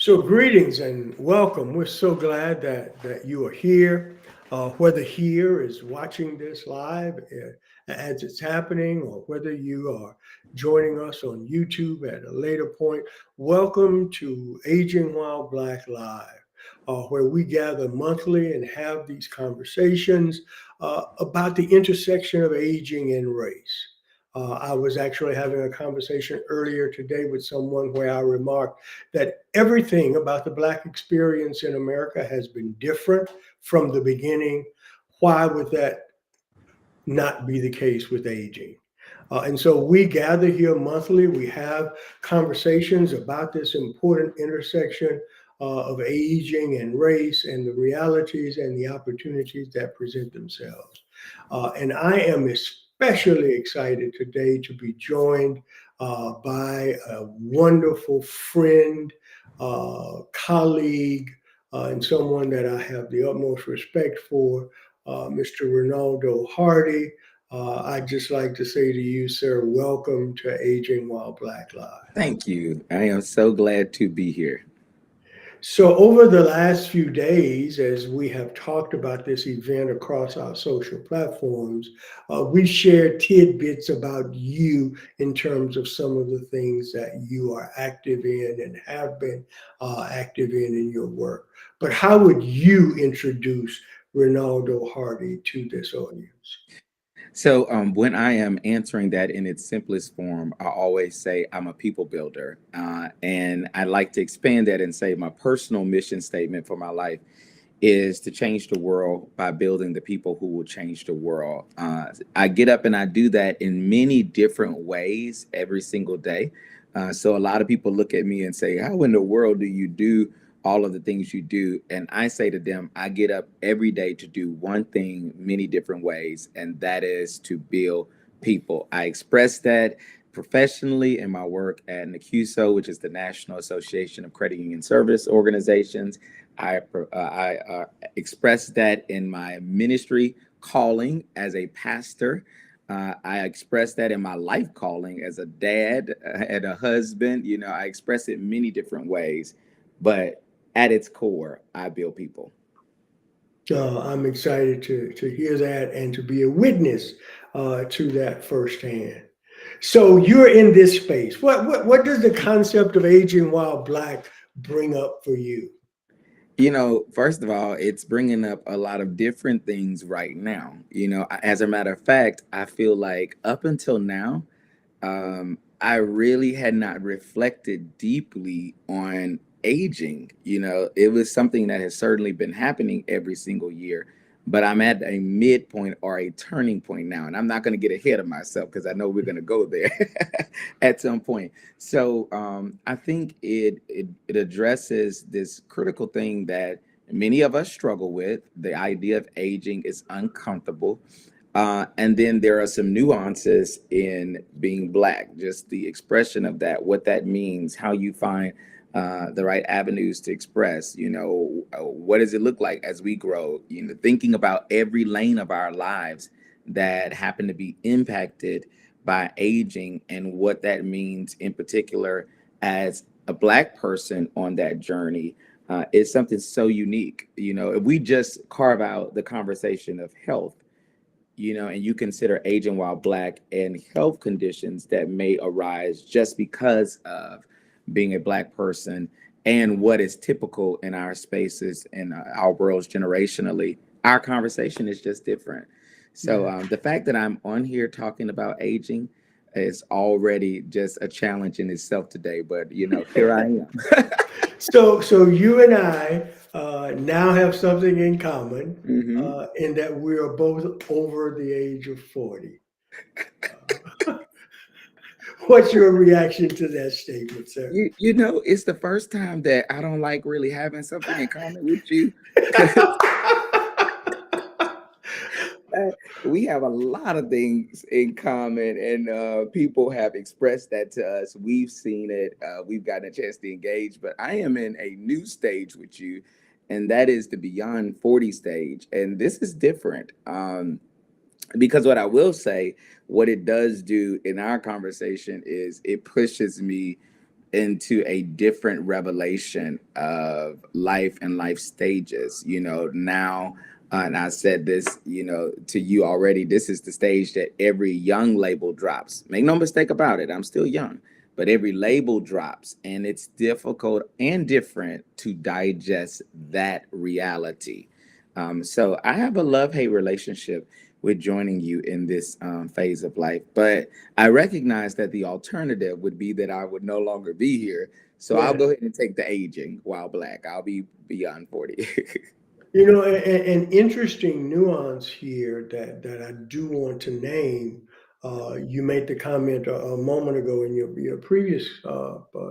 So greetings and welcome. We're so glad that you are here. Whether here is watching this live as it's happening, or whether you are joining us on YouTube at a later point, welcome to Aging While Black Live, where we gather monthly and have these conversations about the intersection of aging and race. I was actually having a conversation earlier today with someone where I remarked that everything about the Black experience in America has been different from the beginning. Why would that not be the case with aging? And so we gather here monthly. We have conversations about this important intersection of aging and race and the realities and the opportunities that present themselves. And I am especially excited today to be joined by a wonderful friend, colleague, and someone that I have the utmost respect for, Mr. Ronaldo Hardy. I'd just like to say to you, sir, welcome to Aging While Black Live. Thank you. I am so glad to be here. So, over the last few days, as we have talked about this event across our social platforms, we shared tidbits about you in terms of some of the things that you are active in and have been active in your work. But how would you introduce Ronaldo Hardy to this audience? So, when I am answering that in its simplest form, I always say I'm a people builder. And I like to expand that and say my personal mission statement for my life is to change the world by building the people who will change the world. I get up and I do that in many different ways every single day. So a lot of people look at me and say, "How in the world do you do all of the things you do?" And I say to them, I get up every day to do one thing many different ways, and that is to build people. I express that professionally in my work at NACUSO, which is the National Association of Credit Union Service Organizations. I express that in my ministry calling as a pastor. I express that in my life calling as a dad and a husband. I express it many different ways, but at its core, I build people. I'm excited to hear that and to be a witness to that firsthand. So you're in this space. What does the concept of aging while black bring up for you? First of all, it's bringing up a lot of different things right now. As a matter of fact, I feel like up until now, I really had not reflected deeply on aging. It was something that has certainly been happening every single year, but I'm at a midpoint or a turning point now. And I'm not going to get ahead of myself because I know we're going to go there at some point. So I think it addresses this critical thing that many of us struggle with. The idea of aging is uncomfortable, and then there are some nuances in being black, just the expression of that, what that means, how you find the right avenues to express, what does it look like as we grow, thinking about every lane of our lives that happen to be impacted by aging and what that means in particular as a black person on that journey. Is something so unique. If we just carve out the conversation of health, and you consider aging while black and health conditions that may arise just because of being a black person and what is typical in our spaces and our worlds generationally, our conversation is just different. So Yeah. the fact that I'm on here talking about aging is already just a challenge in itself today. But here I am. So you and I now have something in common hmm in that we are both over the age of 40. What's your reaction to that statement, sir? It's the first time that I don't like really having something in common with you. We have a lot of things in common, and people have expressed that to us. We've seen it, we've gotten a chance to engage, but I am in a new stage with you, and that is the beyond 40 stage. And this is different. Because what I will say, what it does do in our conversation is it pushes me into a different revelation of life and life stages. Now, and I said this, to you already, this is the stage that every young label drops. Make no mistake about it, I'm still young, but every label drops, and it's difficult and different to digest that reality. So I have a love-hate relationship with joining you in this phase of life, but I recognize that the alternative would be that I would no longer be here. So I'll Yeah. go ahead and take the aging while black. I'll be beyond 40. An interesting nuance here that I do want to name. You made the comment a moment ago in your previous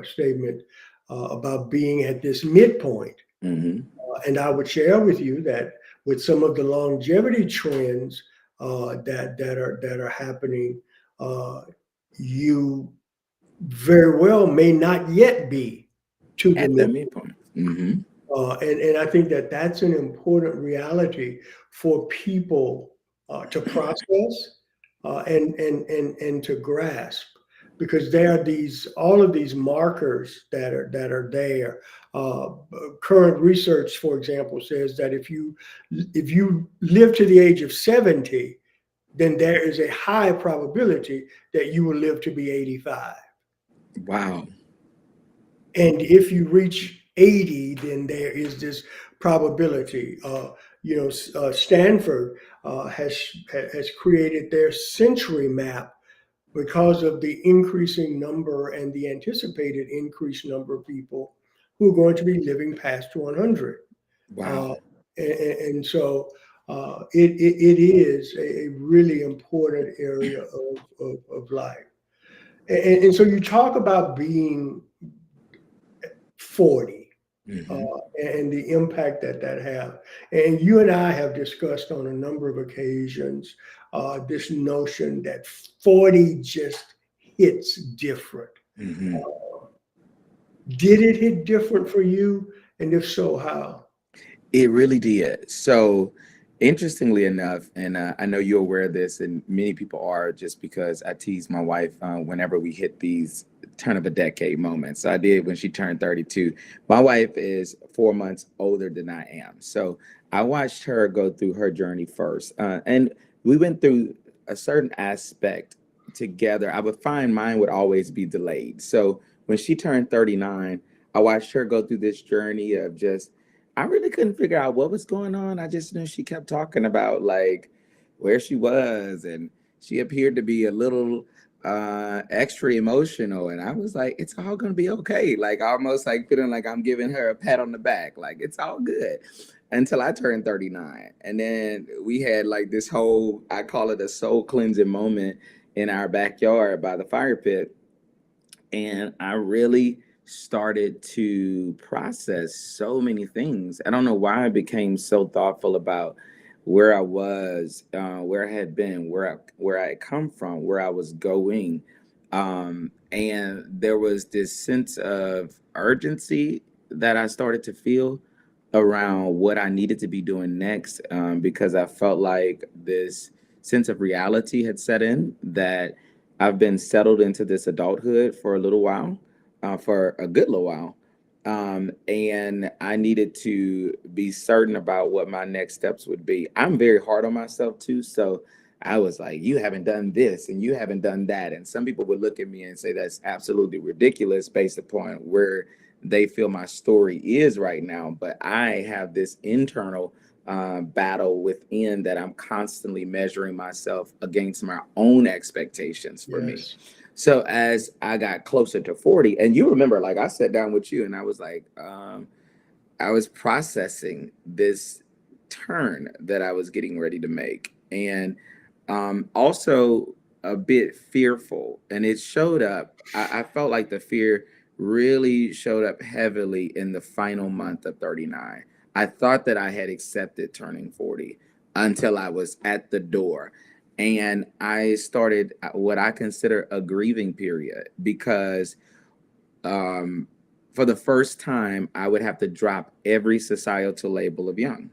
statement about being at this midpoint. Hmm. And I would share with you that with some of the longevity trends that are happening, uh, you very well may not yet be to the At the mid. midpoint. Hmm. And I think that that's an important reality for people to process and to grasp, because there are these all of these markers that are there. Uh, Current research, for example, says that if you live to the age of 70, then there is a high probability that you will live to be 85. Wow. And if you reach 80, then there is this probability. Stanford has created their century map because of the increasing number and the anticipated increased number of people who are going to be living past 100. Wow. Uh, and so it is a really important area of life. And so you talk about being 40 uh, Hmm. and the impact that have. And you and I have discussed on a number of occasions this notion that 40 just hits different. Hmm. Did it hit different for you? And if so, how? It really did. So, interestingly enough, and I know you're aware of this, and many people are, just because I tease my wife whenever we hit these turn of a decade moments. So I did when she turned 32. My wife is 4 months older than I am. So I watched her go through her journey first. And we went through a certain aspect together. I would find mine would always be delayed. So when she turned 39, I watched her go through this journey of just, I really couldn't figure out what was going on. I just knew she kept talking about like where she was, and she appeared to be a little extra emotional, and I was like, it's all gonna be okay. Like almost like feeling like I'm giving her a pat on the back, like it's all good. Until I turned 39. And then we had like this whole, I call it a soul cleansing moment in our backyard by the fire pit, and I really started to process so many things. I don't know why I became so thoughtful about where I was, where I had been, where I had come from, where I was going, and there was this sense of urgency that I started to feel around what I needed to be doing next, because I felt like this sense of reality had set in that I've been settled into this adulthood for a little while, for a good little while. And I needed to be certain about what my next steps would be. I'm very hard on myself too. So I was like, you haven't done this and you haven't done that. And some people would look at me and say that's absolutely ridiculous based upon where they feel my story is right now. But I have this internal battle within that I'm constantly measuring myself against my own expectations for me. Yes. So as I got closer to 40, and you remember, like I sat down with you and I was like, I was processing this turn that I was getting ready to make. And also a bit fearful. And it showed up, I felt like the fear really showed up heavily in the final month of 39. I thought that I had accepted turning 40 until I was at the door. And I started what I consider a grieving period because um, for the first time, I would have to drop every societal label of young.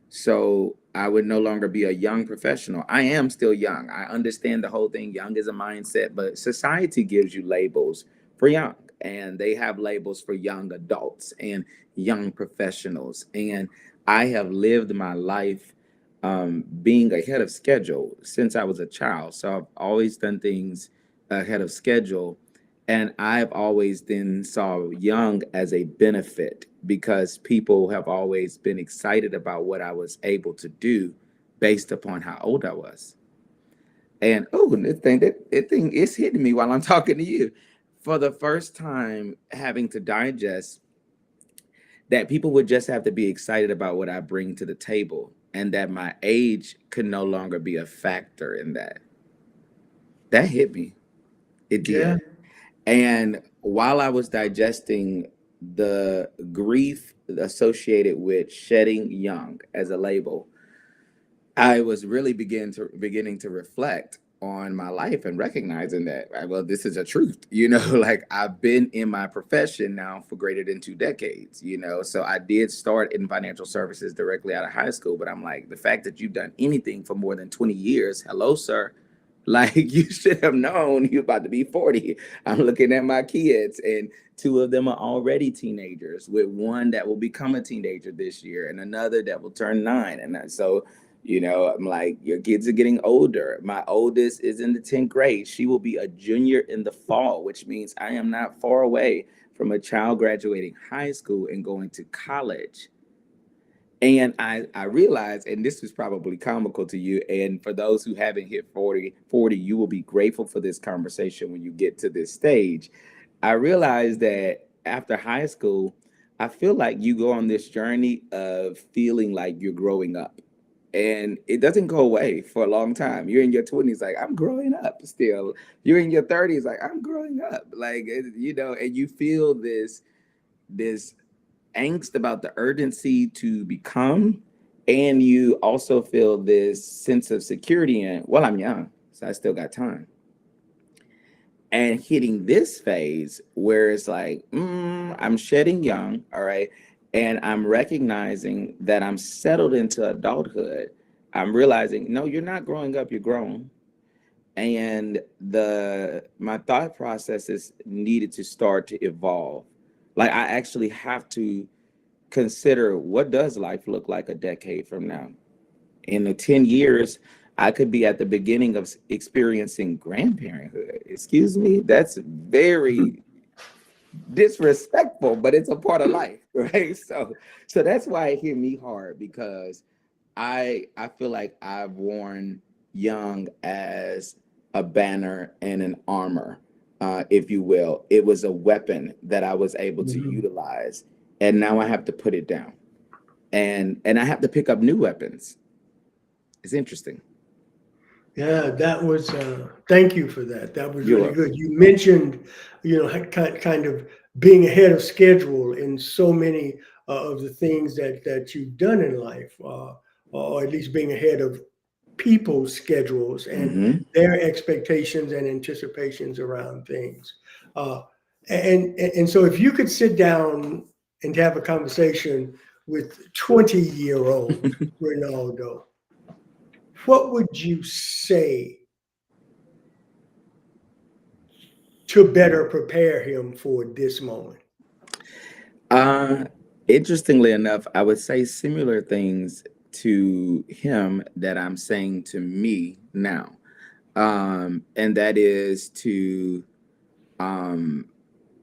So I would no longer be a young professional. I am still young. I understand the whole thing. Young is a mindset, but society gives you labels for young. and they have labels for young adults and young professionals. And I have lived my life being ahead of schedule since I was a child. So I've always done things ahead of schedule. And I've always then saw young as a benefit because people have always been excited about what I was able to do based upon how old I was. And oh, this thing is hitting me while I'm talking to you. For the first time, having to digest that people would just have to be excited about what I bring to the table and that my age could no longer be a factor in that. That hit me. It Yeah. did. And while I was digesting the grief associated with shedding young as a label, I was really beginning to reflect on my life and recognizing that, right, well, this is a truth, like I've been in my profession now for greater than 2 decades, so I did start in financial services directly out of high school, but I'm like, the fact that you've done anything for more than 20 years, hello, sir, like you should have known you're about to be 40. I'm looking at my kids, and two of them are already teenagers, with one that will become a teenager this year and another that will turn 9. So I'm like, your kids are getting older. My oldest is in the 10th grade. She will be a junior in the fall, which means I am not far away from a child graduating high school and going to college. And I realized, and this was probably comical to you, and for those who haven't hit 40, you will be grateful for this conversation when you get to this stage. I realized that after high school, I feel like you go on this journey of feeling like you're growing up. And it doesn't go away for a long time. You're in your 20s, like, I'm growing up still. You're in your 30s, like, I'm growing up. Like, and you feel this angst about the urgency to become, and you also feel this sense of security in, well, I'm young, so I still got time. And hitting this phase where it's like, I'm shedding young, all right, and I'm recognizing that I'm settled into adulthood. I'm realizing, no, you're not growing up, you're grown. And the my thought processes needed to start to evolve. Like I actually have to consider, what does life look like a decade from now? In the 10 years, I could be at the beginning of experiencing grandparenthood. Excuse me, that's very disrespectful, but it's a part of life, right? So that's why it hit me hard, because I feel like I've worn young as a banner and an armor, if you will. It was a weapon that I was able to Mhm. utilize, and now I have to put it down, and I have to pick up new weapons. It's interesting. Yeah, that was, thank you for that. That was You're really welcome. good. You mentioned, kind of being ahead of schedule in so many of the things that you've done in life, or at least being ahead of people's schedules and Hmm. their expectations and anticipations around things. Uh, and so if you could sit down and have a conversation with 20-year-old Ronaldo, what would you say to better prepare him for this moment? Uh, Interestingly enough, I would say similar things to him that I'm saying to me now. And that is to um,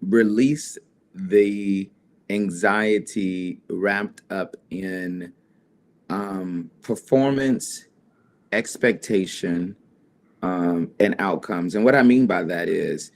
release the anxiety wrapped up in performance, expectation, and outcomes. And what I mean by that is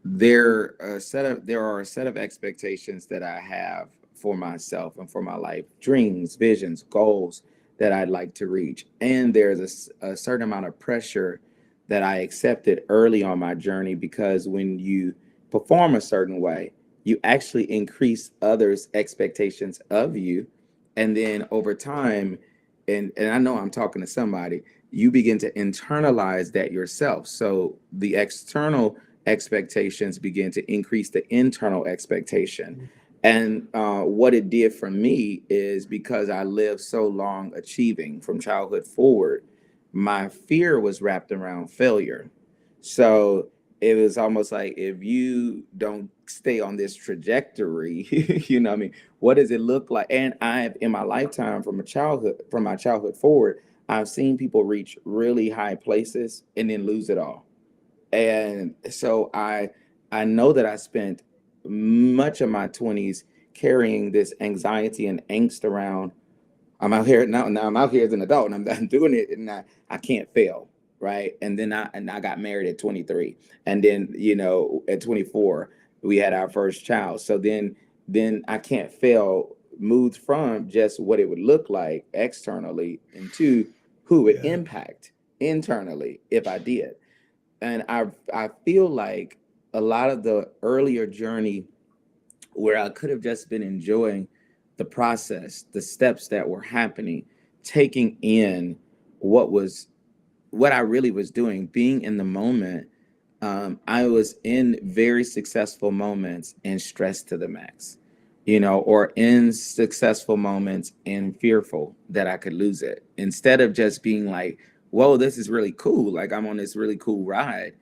there are a set of expectations that I have for myself and for my life, dreams, visions, goals that I'd like to reach. And there's a certain amount of pressure that I accepted early on my journey, because when you perform a certain way, you actually increase others' expectations of you. And then over time, and I know I'm talking to somebody, you begin to internalize that yourself. So the external expectations begin to increase the internal expectation. And what it did for me is, because I lived so long achieving from childhood forward, my fear was wrapped around failure. So it was almost like, if you don't stay on this trajectory, you know what I mean, what does it look like? And I've, in my lifetime, from my childhood forward, I've seen people reach really high places and then lose it all. And so I know that I spent much of my 20s carrying this anxiety and angst around. I'm out here now. Now I'm out here as an adult, and I'm doing it, and I can't fail, right? And I got married at 23, and then, at 24 we had our first child. So then I can't fail moved from just what it would look like externally into who it Yeah. impact internally if I did. And I feel like a lot of the earlier journey, where I could have just been enjoying the process, the steps that were happening, taking in what was what I really was doing, being in the moment. I was in very successful moments and stressed to the max, or in successful moments and fearful that I could lose it. Instead of just being like, whoa, this is really cool. Like, I'm on this really cool ride.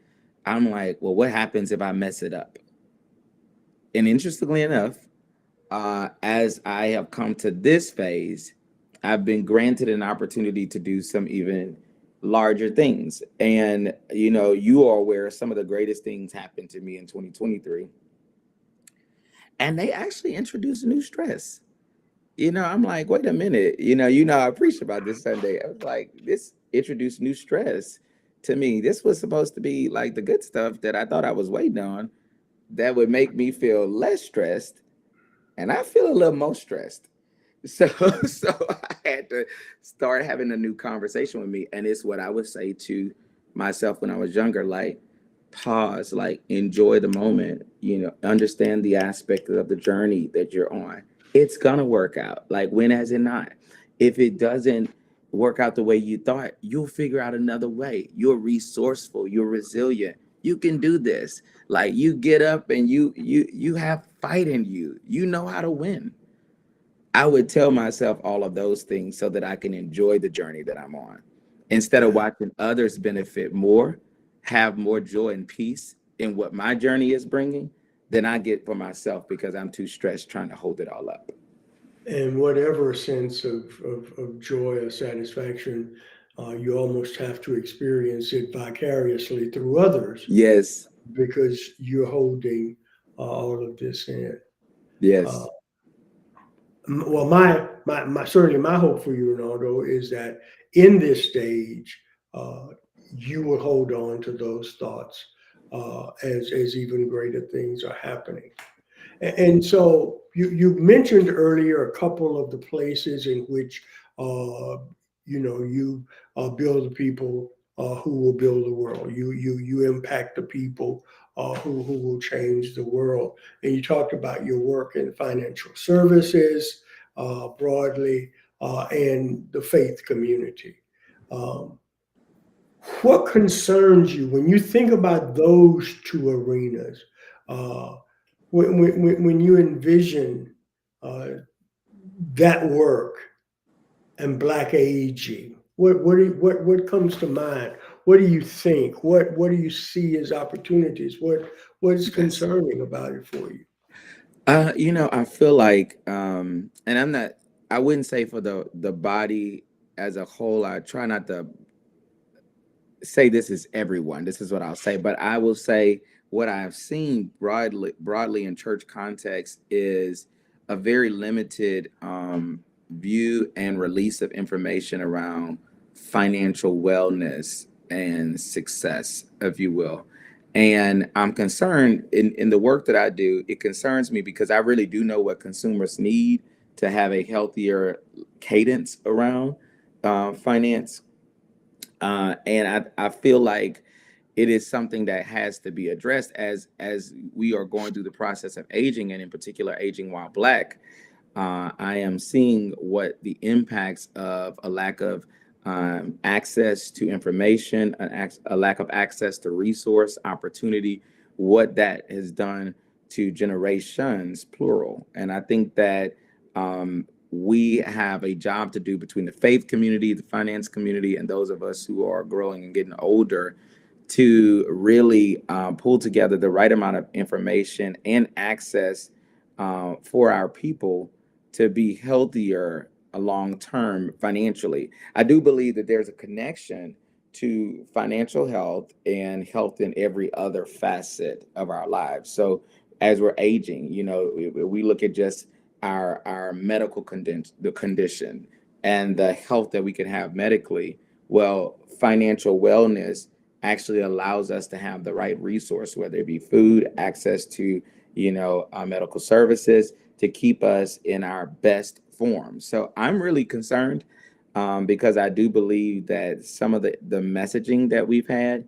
I'm like, well, what happens if I mess it up? And interestingly enough, as I have come to this phase, I've been granted an opportunity to do some even larger things. And, you are aware some of the greatest things happened to me in 2023. And they actually introduced new stress. I'm like, wait a minute. I preached about this Sunday. I was like, this introduced new stress to me. This was supposed to be like the good stuff that I thought I was waiting on, that would make me feel less stressed. And I feel a little more stressed. So so I had to start having a new conversation with me. And it's what I would say to myself when I was younger, like, pause, like, enjoy the moment, understand the aspect of the journey that you're on. It's gonna work out. Like, when has it not? If it doesn't work out the way you thought, you'll figure out another way. You're resourceful, you're resilient. You can do this. Like, you get up and you have fight in you. You know how to win. I would tell myself all of those things so that I can enjoy the journey that I'm on, instead of Yeah. watching others benefit more, have more joy and peace in what my journey is bringing than I get for myself, because I'm too stressed trying to hold it all up. And whatever sense of joy or satisfaction, you almost have to experience it vicariously through others Yes, because you're holding all of this in. Uh, yes, well, my certainly my hope for you, Ronaldo, is that in this stage, uh, you will hold on to those thoughts as even greater things are happening. And so you mentioned earlier a couple of the places in which uh, you build the people who will build the world. You impact the people who will change the world. And you talked about your work in financial services broadly and the faith community. Um, what concerns you when you think about those two arenas? Uh, when you envision uh, that work and Black aging, what comes to mind? What do you think? What do you see as opportunities? What is yes. concerning about it for you? I feel like, and I wouldn't say for the body as a whole. I try not to say this is everyone. This is what I'll say, but I will say what I've seen broadly in church context is a very limited view and release of information around financial wellness and success, if you will. And I'm concerned in the work that I do. It concerns me because I really do know what consumers need to have a healthier cadence around finance, and I feel like it is something that has to be addressed as we are going through the process of aging, and in particular aging while Black. I am seeing what the impacts of a lack of access to information, a lack of access to resource opportunity, what that has done to generations, plural. And I think that we have a job to do between the faith community, the finance community, and those of us who are growing and getting older, to really pull together the right amount of information and access for our people to be healthier long term financially. I do believe that there's a connection to financial health and health in every other facet of our lives. So as we're aging, we look at just our medical condition and the health that we can have medically. Well, financial wellness actually allows us to have the right resource, whether it be food, access to, medical services to keep us in our best form. So I'm really concerned because I do believe that some of the messaging that we've had,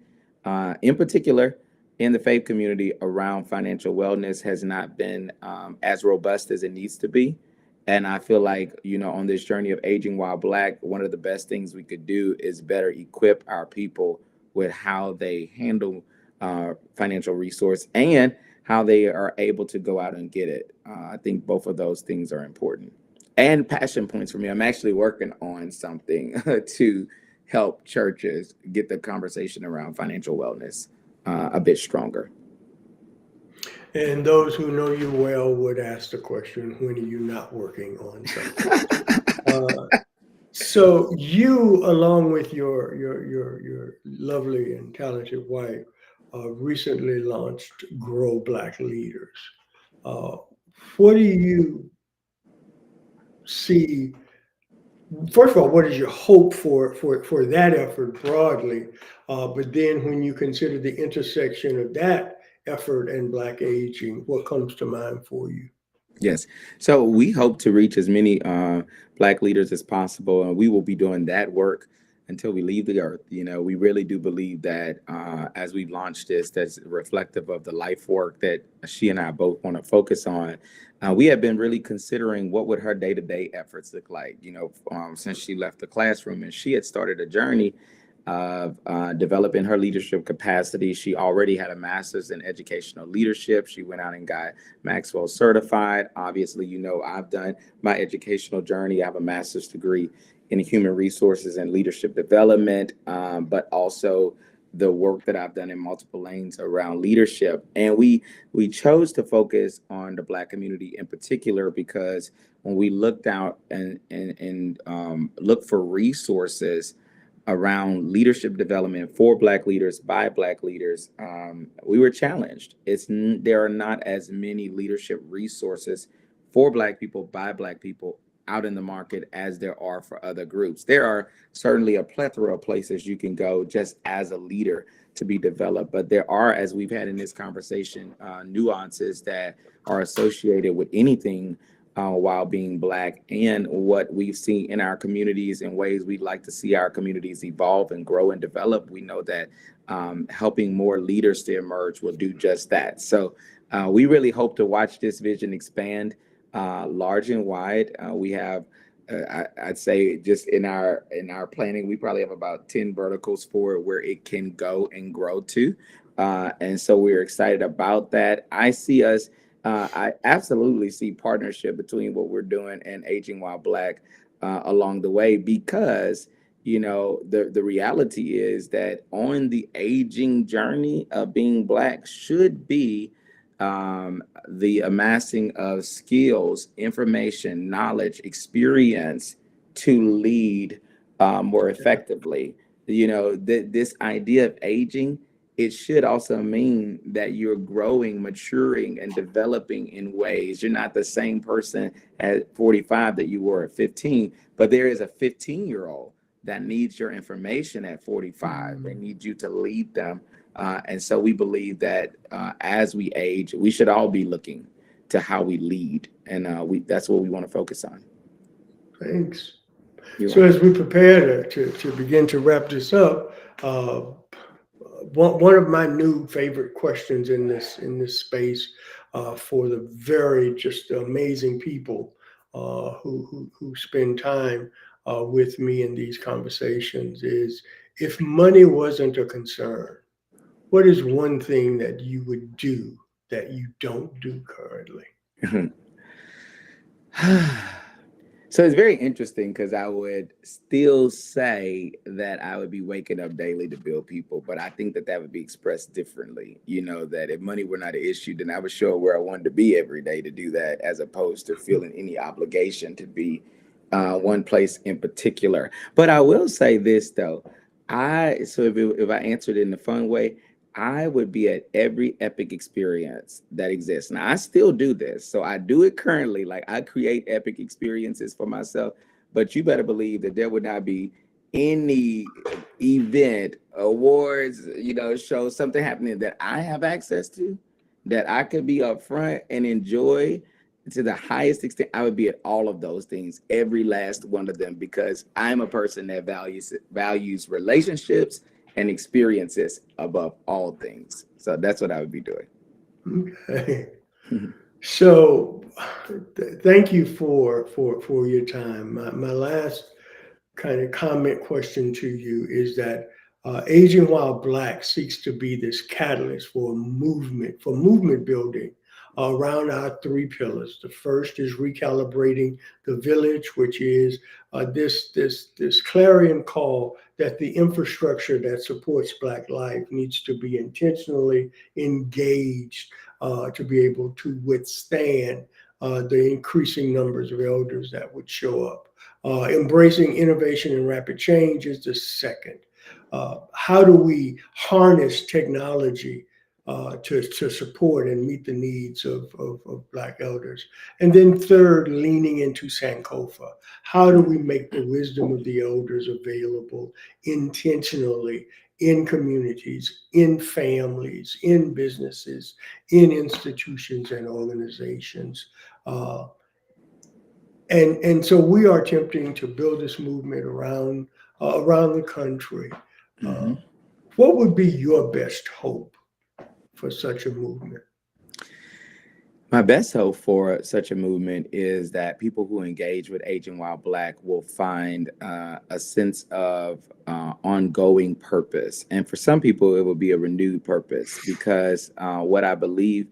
in particular in the faith community around financial wellness, has not been as robust as it needs to be. And I feel like, on this journey of aging while Black, one of the best things we could do is better equip our people with how they handle financial resource and how they are able to go out and get it. I think both of those things are important. And passion points for me. I'm actually working on something to help churches get the conversation around financial wellness a bit stronger. And those who know you well would ask the question, when are you not working on something? Uh, so you, along with your lovely and talented wife, recently launched Grow Black Leaders. Uh, what do you see? First of all, what is your hope for that effort broadly? But then, when you consider the intersection of that effort and Black aging, what comes to mind for you? Yes. So we hope to reach as many Black leaders as possible, and we will be doing that work until we leave the earth. We really do believe that as we launch this, that's reflective of the life work that she and I both want to focus on. We have been really considering what would her day-to-day efforts look like. Since she left the classroom, and she had started a journey of developing her leadership capacity. She already had a master's in educational leadership. She went out and got Maxwell certified. Obviously, I've done my educational journey. I have a master's degree in human resources and leadership development, but also the work that I've done in multiple lanes around leadership. And we chose to focus on the Black community in particular because when we looked out and looked for resources around leadership development for Black leaders by Black leaders, we were challenged. There are not as many leadership resources for Black people by Black people out in the market as there are for other groups. There are certainly a plethora of places you can go just as a leader to be developed, but there are, as we've had in this conversation, nuances that are associated with anything while being Black, and what we've seen in our communities and ways we'd like to see our communities evolve and grow and develop. We know that helping more leaders to emerge will do just that. So we really hope to watch this vision expand large and wide. We have, I'd say, just in our planning, we probably have about 10 verticals for it where it can go and grow to. And so we're excited about that. I absolutely see partnership between what we're doing and Aging While Black along the way, because the reality is that on the aging journey of being Black should be the amassing of skills, information, knowledge, experience to lead more effectively. This idea of aging, it should also mean that you're growing, maturing, and developing in ways. You're not the same person at 45 that you were at 15, but there is a 15-year-old that needs your information at 45. They need you to lead them. And so we believe that as we age, we should all be looking to how we lead. And that's what we want to focus on. Thanks. You're So welcome. as we prepare to begin to wrap this up, uh, one of my new favorite questions in this space, for the very just amazing people who spend time with me in these conversations is, if money wasn't a concern, what is one thing that you would do that you don't do currently? So it's very interesting because I would still say that I would be waking up daily to build people, but I think that that would be expressed differently. You know, that if money were not an issue, then I would show up where I wanted to be every day to do that, as opposed to feeling any obligation to be one place in particular. But I will say this though, if I answered it in a fun way, I would be at every epic experience that exists. Now, I still do this. So I do it currently. Like I create epic experiences for myself, but you better believe that there would not be any event, awards, show, something happening that I have access to that I could be up front and enjoy to the highest extent. I would be at all of those things, every last one of them, because I'm a person that values relationships and experiences above all things. So that's what I would be doing. Okay. So thank you for your time. My last kind of comment question to you is that Aging While Black seeks to be this catalyst for movement building around our three pillars. The first is recalibrating the village, which is this clarion call that the infrastructure that supports Black life needs to be intentionally engaged to be able to withstand the increasing numbers of elders that would show up. Embracing innovation and rapid change is the second. How do we harness technology to support and meet the needs of Black elders? And then third, leaning into Sankofa. How do we make the wisdom of the elders available intentionally in communities, in families, in businesses, in institutions and organizations? Uh, and so we are attempting to build this movement around the country. Uh, Mhm. what would be your best hope for such a movement? My best hope for such a movement is that people who engage with Aging While Black will find a sense of ongoing purpose. And for some people, it will be a renewed purpose because what I believe,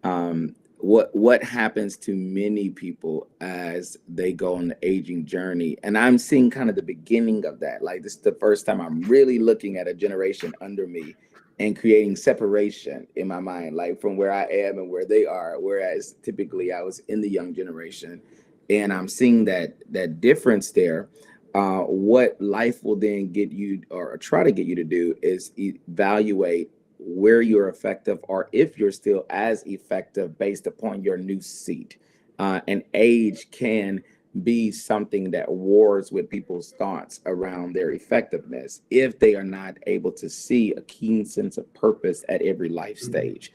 what happens to many people as they go on the aging journey, and I'm seeing kind of the beginning of that. Like this is the first time I'm really looking at a generation under me and creating separation in my mind, like from where I am and where they are. Whereas typically I was in the young generation, and I'm seeing that difference there. What life will then get you, or try to get you to do, is evaluate where you're effective, or if you're still as effective based upon your new seat. And age can be something that wars with people's thoughts around their effectiveness if they are not able to see a keen sense of purpose at every life Mhm. stage.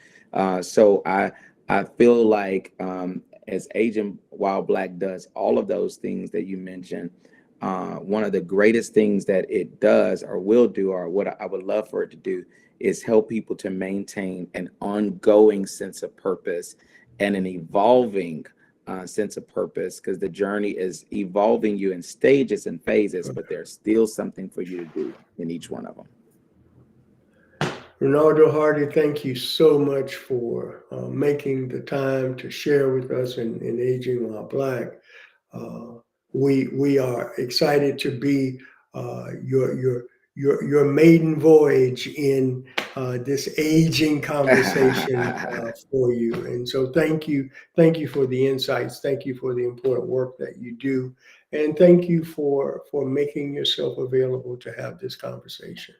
So I feel like as Aging While Black does all of those things that you mentioned, one of the greatest things that it does or will do, or what I would love for it to do, is help people to maintain an ongoing sense of purpose and an evolving sense of purpose, because the journey is evolving you in stages and phases, but there's still something for you to do in each one of them. Ronaldo Hardy, thank you so much for making the time to share with us in Aging While Black. Uh, we are excited to be your maiden voyage in this aging conversation for you. And so thank you for the insights, thank you for the important work that you do, and thank you for making yourself available to have this conversation.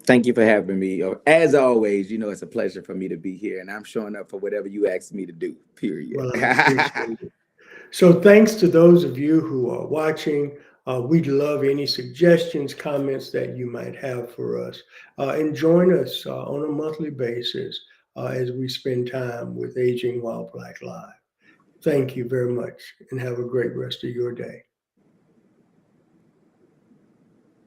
Thank you for having me. As always, it's a pleasure for me to be here, and I'm showing up for whatever you asked me to do, period. Well, I appreciate it. So thanks to those of you who are watching. We'd love any suggestions, comments that you might have for us. And join us on a monthly basis as we spend time with Aging While Black Live. Thank you very much and have a great rest of your day.